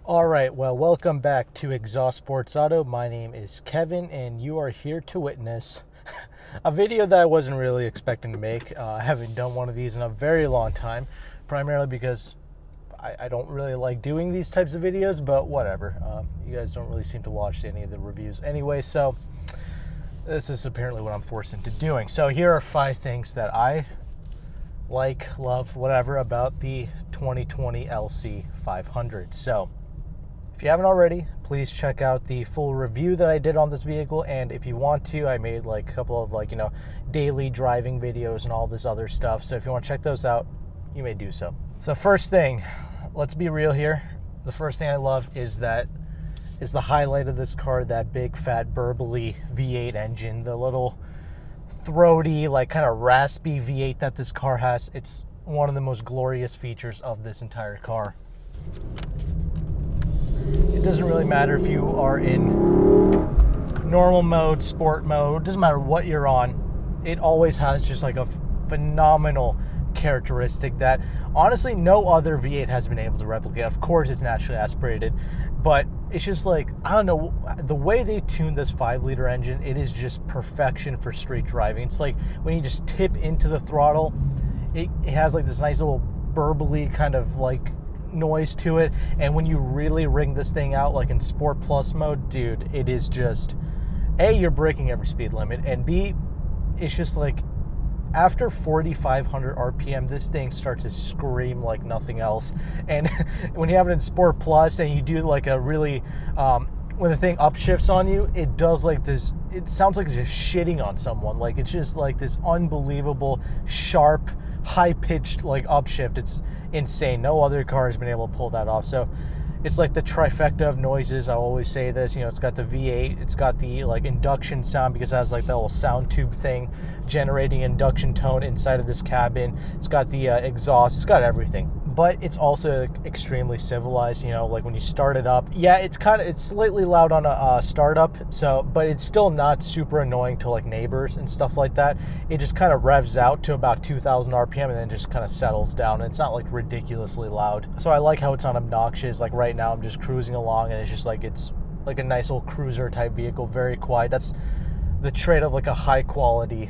All right, well, welcome back to Exhaust Sports Auto. My name is Kevin, and you are here to witness a video that I wasn't really expecting to make. I haven't done one of these in a very long time, primarily because I don't really like doing these types of videos, but whatever. You guys don't really seem to watch any of the reviews anyway, so this is apparently what I'm forced into doing. So here are 5 things that I like, love, whatever about the 2020 LC 500. So if you haven't already, please check out the full review that I did on this vehicle, and if you want to, I made like a couple of daily driving videos and all this other stuff. So if you want to check those out, you may do so. So first thing, let's be real here. The first thing I love is the highlight of this car, that big fat burbly V8 engine, the little throaty, like kind of raspy V8 that this car has. It's one of the most glorious features of this entire car. It doesn't really matter if you are in normal mode, sport mode, doesn't matter what you're on. It always has just like a phenomenal characteristic that honestly no other V8 has been able to replicate. Of course it's naturally aspirated, but it's just like, I don't know, the way they tuned this 5-liter engine, it is just perfection for street driving. It's like when you just tip into the throttle, it has like this nice little burbly kind of like noise to it, and when you really ring this thing out like in Sport Plus mode, dude, it is just, A, you're breaking every speed limit, and B, it's just like after 4,500 RPM, this thing starts to scream like nothing else. And when you have it in Sport Plus and you do like a really, when the thing upshifts on you, it does like this, it sounds like it's just shitting on someone. Like it's just like this unbelievable, sharp, high-pitched like upshift. It's insane. No other car has been able to pull that off. So it's like the trifecta of noises. I always say this, it's got the V8, it's got the like induction sound because it has like that little sound tube thing generating induction tone inside of this cabin. It's got the exhaust, it's got everything. But it's also extremely civilized, like when you start it up. Yeah, it's slightly loud on a startup, but it's still not super annoying to like neighbors and stuff like that. It just kind of revs out to about 2,000 RPM and then just kind of settles down. And it's not like ridiculously loud. So I like how it's not obnoxious. Like right now I'm just cruising along and it's just like, it's like a nice little cruiser type vehicle, very quiet. That's the trait of like a high quality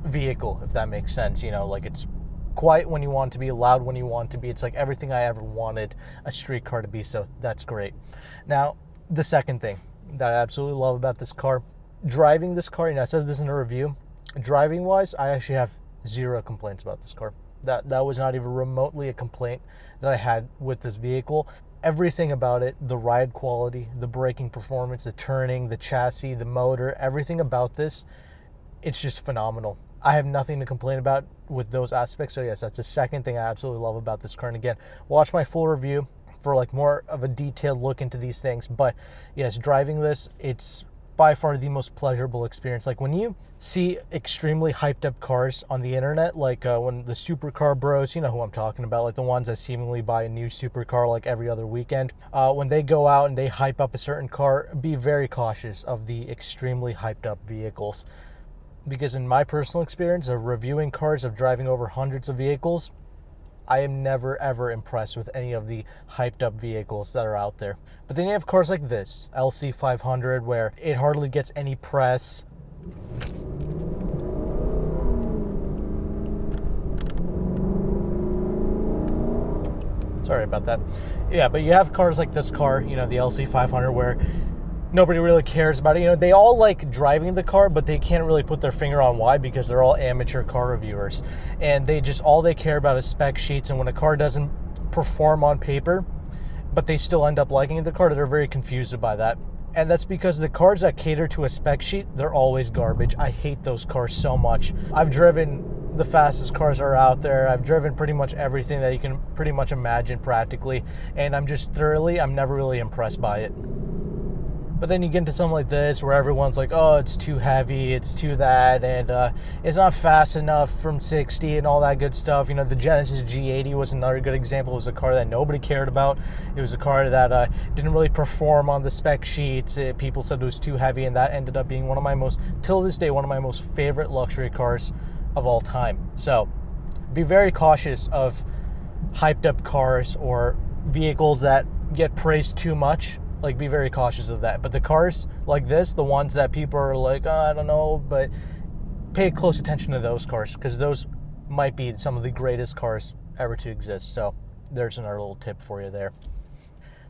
vehicle, if that makes sense. Like it's quiet when you want it to be, loud when you want it to be. It's like everything I ever wanted a street car to be, so that's great. Now, the second thing that I absolutely love about this car, driving this car, I said this in a review, driving wise, I actually have 0 complaints about this car. That was not even remotely a complaint that I had with this vehicle. Everything about it, the ride quality, the braking performance, the turning, the chassis, the motor, everything about this, it's just phenomenal. I have nothing to complain about with those aspects. So yes, that's the second thing I absolutely love about this car. And again, watch my full review for like more of a detailed look into these things. But yes, driving this, it's by far the most pleasurable experience. Like when you see extremely hyped up cars on the internet, like when the supercar bros, you know who I'm talking about, like the ones that seemingly buy a new supercar like every other weekend, when they go out and they hype up a certain car, be very cautious of the extremely hyped up vehicles. Because in my personal experience of reviewing cars, of driving over hundreds of vehicles, I am never ever impressed with any of the hyped up vehicles that are out there. But then you have cars like this, LC 500, where it hardly gets any press. Sorry about that. Yeah, but you have cars like this car, the LC 500, where nobody really cares about it. They all like driving the car, but they can't really put their finger on why, because they're all amateur car reviewers. And all they care about is spec sheets. And when a car doesn't perform on paper, but they still end up liking the car, they're very confused by that. And that's because the cars that cater to a spec sheet, they're always garbage. I hate those cars so much. I've driven the fastest cars that are out there. I've driven pretty much everything that you can pretty much imagine practically. And I'm never really impressed by it. But then you get into something like this where everyone's like, oh, it's too heavy, it's too that, and it's not fast enough from 60 and all that good stuff. The Genesis G80 was another good example. It was a car that nobody cared about. It was a car that didn't really perform on the spec sheets. People said it was too heavy, and that ended up being till this day, one of my most favorite luxury cars of all time. So be very cautious of hyped up cars or vehicles that get praised too much, like be very cautious of that. But the cars like this, the ones that people are like, oh, I don't know, but pay close attention to those cars, because those might be some of the greatest cars ever to exist. So there's another little tip for you there.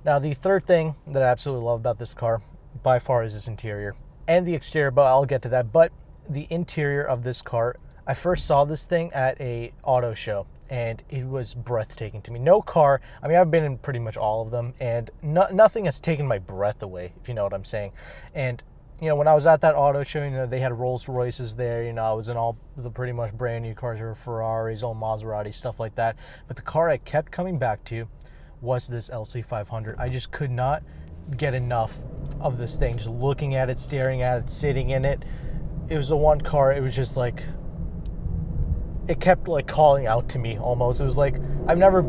Now, the third thing that I absolutely love about this car by far is its interior and the exterior, but I'll get to that. But the interior of this car, I first saw this thing at a auto show, and it was breathtaking to me. No car, I mean, I've been in pretty much all of them, and nothing has taken my breath away, if you know what I'm saying. And, you know, when I was at that auto show, you know, they had Rolls Royces there, you know, I was in all the pretty much brand new cars, or Ferraris, old Maserati, stuff like that. But the car I kept coming back to was this LC 500. I just could not get enough of this thing, just looking at it, staring at it, sitting in it. It was the one car, it was just like, it kept like calling out to me almost. It was like, I've never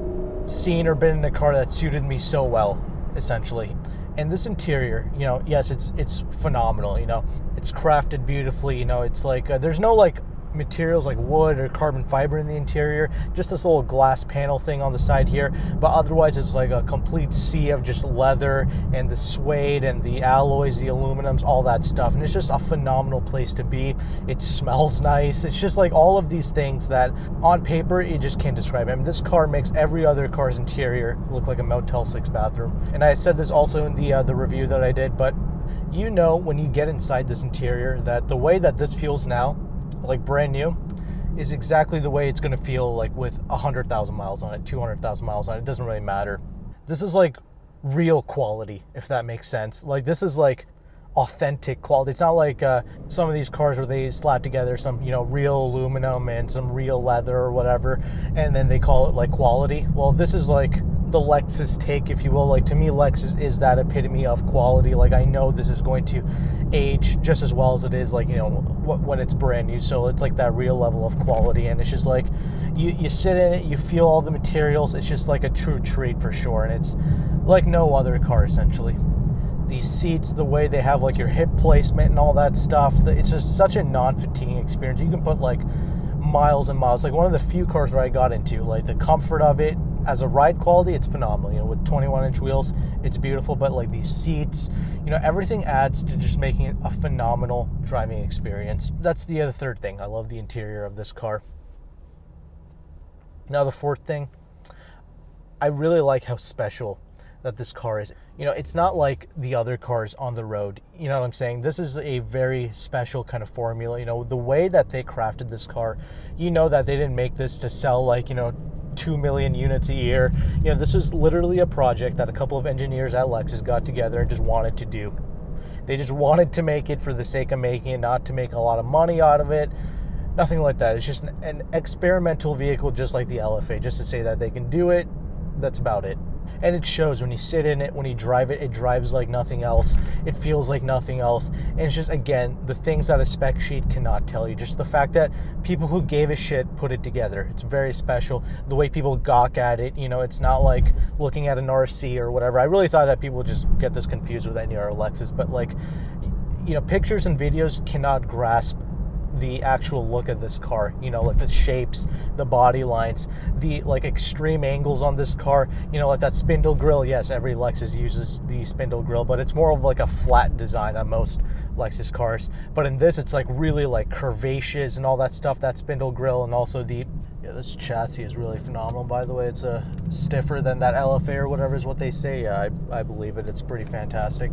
seen or been in a car that suited me so well, essentially. And this interior, you know, yes, it's phenomenal, you know, it's crafted beautifully, you know, it's like, there's no like materials like wood or carbon fiber in the interior, just this little glass panel thing on the side here, but otherwise it's like a complete sea of just leather and the suede and the alloys, the aluminums, all that stuff. And it's just a phenomenal place to be. It smells nice. It's just like all of these things that on paper you just can't describe. I mean, this car makes every other car's interior look like a Motel 6 bathroom. And I said this also in the review that I did, but you know, when you get inside this interior, that the way that this feels now, like brand new, is exactly the way it's going to feel like with 100,000 miles on it, 200,000 miles on it. It doesn't really matter. This is like real quality, if that makes sense. Like, this is like authentic quality. It's not like some of these cars where they slap together some, you know, real aluminum and some real leather or whatever, and then they call it like quality. Well, this is like the Lexus take, if you will. Like, to me, Lexus is that epitome of quality. Like, I know this is going to age just as well as it is, like, you know, when it's brand new. So it's like that real level of quality, and it's just like you sit in it, you feel all the materials. It's just like a true treat for sure, and it's like no other car essentially. These seats, the way they have like your hip placement and all that stuff, it's just such a non-fatiguing experience. You can put like miles and miles. Like, one of the few cars where I got into, like, the comfort of it as a ride quality, it's phenomenal. You know, with 21-inch wheels, it's beautiful. But like these seats, you know, everything adds to just making it a phenomenal driving experience. That's the other third thing. I love the interior of this car. Now, the fourth thing, I really like how special that this car is. You know, it's not like the other cars on the road. You know what I'm saying? This is a very special kind of formula. You know, the way that they crafted this car, you know that they didn't make this to sell like, you know, 2 million units a year. You know, this is literally a project that a couple of engineers at Lexus got together and just wanted to do. They just wanted to make it for the sake of making it, not to make a lot of money out of it. Nothing like that. It's just an experimental vehicle, just like the LFA, just to say that they can do it. That's about it. And it shows when you sit in it, when you drive it, it drives like nothing else. It feels like nothing else. And it's just, again, the things that a spec sheet cannot tell you. Just the fact that people who gave a shit put it together. It's very special. The way people gawk at it, you know, it's not like looking at an RC or whatever. I really thought that people would just get this confused with any other Lexus. But like, you know, pictures and videos cannot grasp the actual look of this car. You know, like the shapes, the body lines, the like extreme angles on this car. You know, like that spindle grille. Yes, every Lexus uses the spindle grille, but it's more of like a flat design on most Lexus cars. But in this, it's like really like curvaceous and all that stuff, that spindle grille. And also this chassis is really phenomenal, by the way. It's stiffer than that LFA or whatever is what they say. Yeah, I believe it. It's pretty fantastic.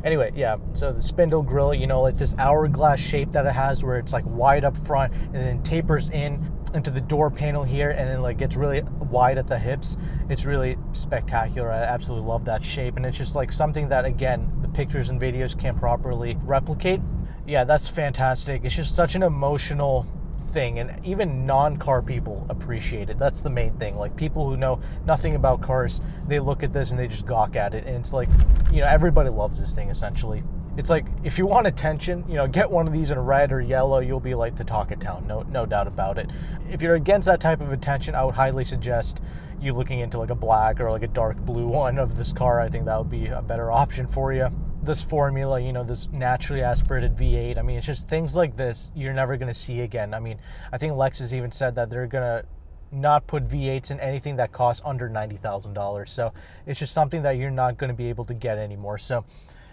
Anyway, yeah, so the spindle grille, you know, like this hourglass shape that it has, where it's like wide up front and then tapers into the door panel here, and then like gets really wide at the hips. It's really spectacular. I absolutely love that shape, and it's just like something that, again, the pictures and videos can't properly replicate. Yeah, that's fantastic. It's just such an emotional thing, and even non-car people appreciate it. That's the main thing. Like, people who know nothing about cars, they look at this and they just gawk at it, and it's like, you know, everybody loves this thing essentially. It's like, if you want attention, you know, get one of these in red or yellow, you'll be like the talk of town, no doubt about it. If you're against that type of attention, I would highly suggest you looking into like a black or like a dark blue one of this car. I think that would be a better option for you. This formula, you know, this naturally aspirated V8, I mean, it's just things like this you're never going to see again. I mean, I think Lexus even said that they're going to not put V8s in anything that costs under $90,000. So it's just something that you're not going to be able to get anymore. So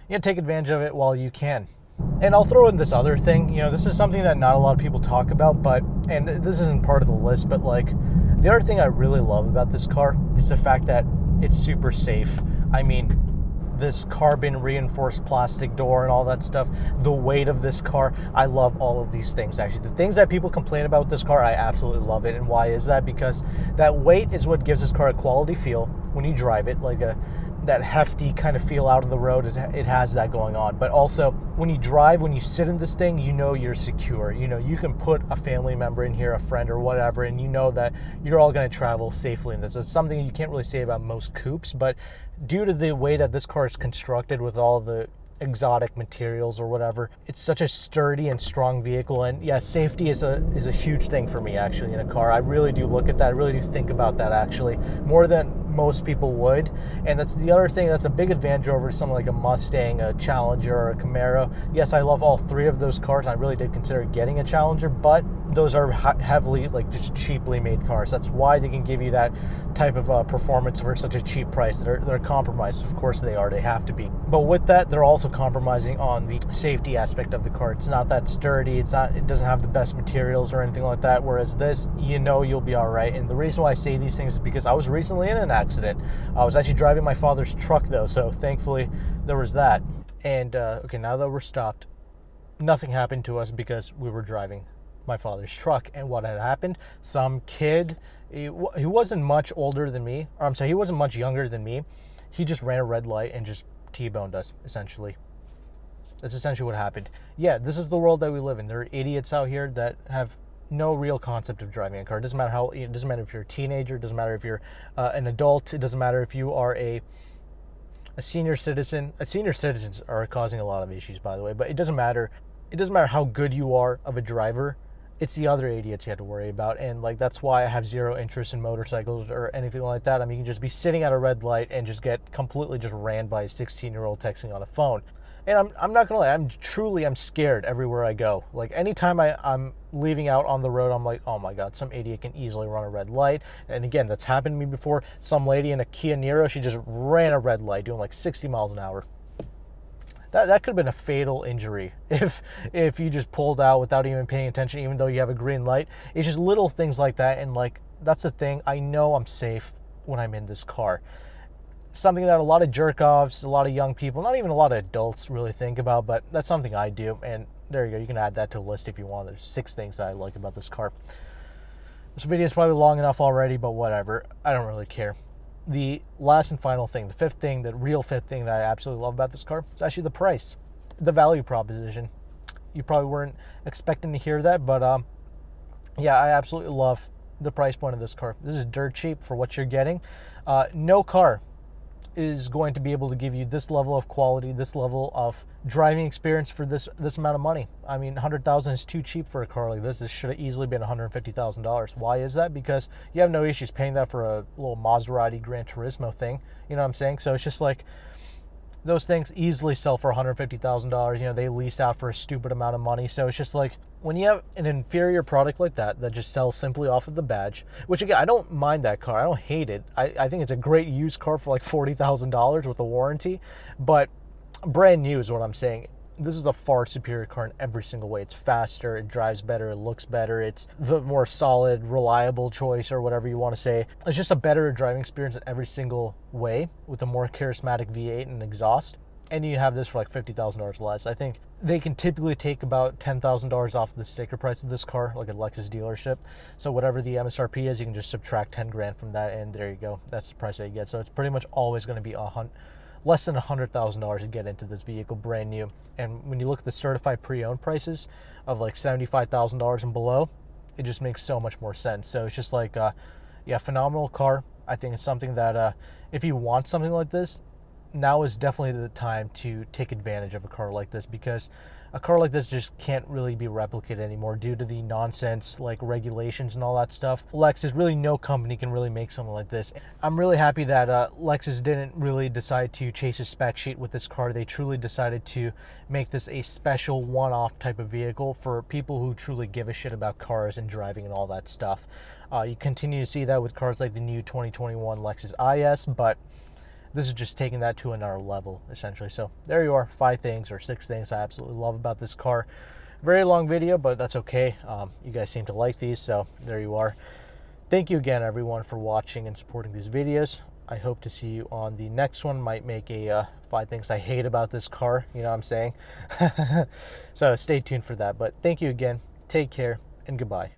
you know, take advantage of it while you can. And I'll throw in this other thing. You know, this is something that not a lot of people talk about, but, and this isn't part of the list, but like the other thing I really love about this car is the fact that it's super safe. I mean, this carbon reinforced plastic door and all that stuff, the weight of this car, I love all of these things. Actually, the things that people complain about with this car, I absolutely love it. And why is that? Because that weight is what gives this car a quality feel when you drive it, like that hefty kind of feel out on the road. It has that going on. But also when you drive, when you sit in this thing, you know you're secure. You know, you can put a family member in here, a friend or whatever, and you know that you're all going to travel safely in this. It's something you can't really say about most coupes, but due to the way that this car is constructed with all the exotic materials or whatever, it's such a sturdy and strong vehicle. And yeah, safety is a huge thing for me actually in a car. I really do look at that. I really do think about that actually more than most people would. And that's the other thing that's a big advantage over something like a Mustang, a Challenger, or a Camaro. Yes, I love all three of those cars. I really did consider getting a Challenger, but those are heavily, like, just cheaply made cars. That's why they can give you that type of performance for such a cheap price. They're compromised. Of course they are. They have to be. But with that, they're also compromising on the safety aspect of the car. It's not that sturdy. It doesn't have the best materials or anything like that. Whereas this, you know you'll be all right. And the reason why I say these things is because I was recently in an accident. I was actually driving my father's truck though, so thankfully there was that. And okay, now that we're stopped, nothing happened to us because we were driving my father's truck. And what had happened, some kid, he wasn't much older than me, or I'm sorry, he wasn't much younger than me. He just ran a red light and just T-boned us, essentially. That's essentially what happened. Yeah, this is the world that we live in. There are idiots out here that have no real concept of driving a car. It doesn't matter if you're a teenager, it doesn't matter if you're an adult, it doesn't matter if you are a senior citizen. Senior citizens are causing a lot of issues, by the way, but it doesn't matter. It doesn't matter how good you are of a driver. It's the other idiots you have to worry about. And like, that's why I have zero interest in motorcycles or anything like that. I mean, you can just be sitting at a red light and just get completely just ran by a 16-year-old texting on a phone. And I'm not gonna lie, I'm scared everywhere I go. Like, anytime I'm leaving out on the road, I'm like, oh my God, some idiot can easily run a red light. And again, that's happened to me before. Some lady in a Kia Niro, she just ran a red light doing like 60 miles an hour. That could have been a fatal injury if you just pulled out without even paying attention, even though you have a green light. It's just little things like that. And like, that's the thing. I know I'm safe when I'm in this car. Something that a lot of jerk-offs, a lot of young people, not even a lot of adults really think about, but that's something I do. And there you go. You can add that to the list if you want. There's 6 things that I like about this car. This video is probably long enough already, but whatever. I don't really care. The last and final thing, the fifth thing, the real fifth thing that I absolutely love about this car is actually the price, the value proposition. You probably weren't expecting to hear that, but yeah, I absolutely love the price point of this car. This is dirt cheap for what you're getting. No car is going to be able to give you this level of quality, this level of driving experience for this amount of money. I mean, $100,000 is too cheap for a car like this. This should have easily been $150,000. Why is that? Because you have no issues paying that for a little Maserati Gran Turismo thing. You know what I'm saying? So it's just like, those things easily sell for $150,000. You know, they leased out for a stupid amount of money. So it's just like, when you have an inferior product like that just sells simply off of the badge, which again, I don't mind that car. I don't hate it. I think it's a great used car for like $40,000 with a warranty, but brand new is what I'm saying. This is a far superior car in every single way. It's faster, it drives better, it looks better, it's the more solid, reliable choice, or whatever you want to say. It's just a better driving experience in every single way with a more charismatic V8 and exhaust. And you have this for like $50,000 less. I think they can typically take about $10,000 off the sticker price of this car, like a Lexus dealership. So whatever the MSRP is, you can just subtract 10 grand from that, and there you go. That's the price that you get. So it's pretty much always going to be less than $100,000 to get into this vehicle brand new. And when you look at the certified pre-owned prices of like $75,000 and below, it just makes so much more sense. So it's just like, yeah, phenomenal car. I think it's something that if you want something like this, now is definitely the time to take advantage of a car like this, because a car like this just can't really be replicated anymore due to the nonsense like regulations and all that stuff. Lexus, really no company can really make something like this. I'm really happy that Lexus didn't really decide to chase a spec sheet with this car. They truly decided to make this a special one-off type of vehicle for people who truly give a shit about cars and driving and all that stuff. You continue to see that with cars like the new 2021 Lexus IS, but this is just taking that to another level, essentially. So there you are, 5 things or 6 things I absolutely love about this car. Very long video, but that's okay. You guys seem to like these, so there you are. Thank you again, everyone, for watching and supporting these videos. I hope to see you on the next one. Might make a 5 things I hate about this car, you know what I'm saying? So stay tuned for that. But thank you again. Take care and goodbye.